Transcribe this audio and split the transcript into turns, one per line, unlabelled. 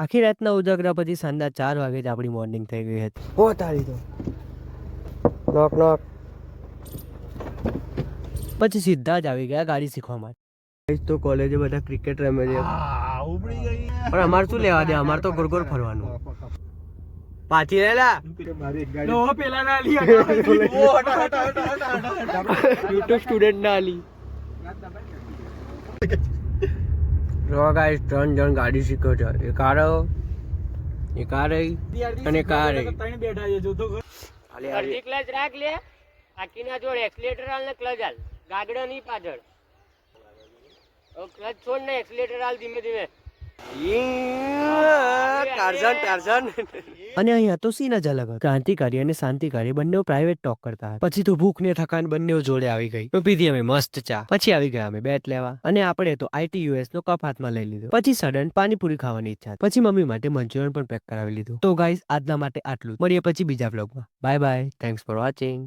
આખી રાતના ઉજાગરા પછી સાંજના 4 વાગે જ આપણી મોર્નિંગ થઈ ગઈ હતી. હો તારી તો નોક નોક. પછી સીધા જ આવી ગયા ગાડી શીખવા માટે. તો કોલેજે બધા ક્રિકેટ રમે છે પણ અમારે શું લેવા દે, અમારે તો ગોળ ગોળ ફરવાનું. પાછી રહેલા યુટ્યુબ સ્ટુડન્ટ ના આલી. રો ગાઈસ 3 જણ ગાડી શીખો છો. એક આ રહ્યો, એક આ રહી અને એક આ રહી. અડધી ક્લચ રાખ લે, બાકીના જોડ એક્સિલેટર હાલ ને ક્લચ હાલ, ગાગડા ની પાછળ. ક્લચ છોડ ને એક્સિલેટર હાલ ધીમે ધીમે. અને અહીંયા તો સીન જ અલગ. ક્રાંતિકારી અને શાંતિકારી બંને પ્રાઇવેટ ટોક કરતા હતા. પછી તો ભૂખ ને થકાન બંને જોડે આવી ગઈ. તો પીધી અમે મસ્ત ચા. પછી આવી ગયા અમે બેટ લેવા અને આપણે તો ITUS નો કપ હાથમાં લઈ લીધો. પછી સડન પાણીપુરી ખાવાની ઈચ્છા. પછી મમ્મી માટે મંચુરિયન પણ પેક કરાવી લીધું. તો ગાઈસ આજના માટે આટલું. મળીએ પછી બીજા વ્લોગમાં. Bye bye. Thanks for watching.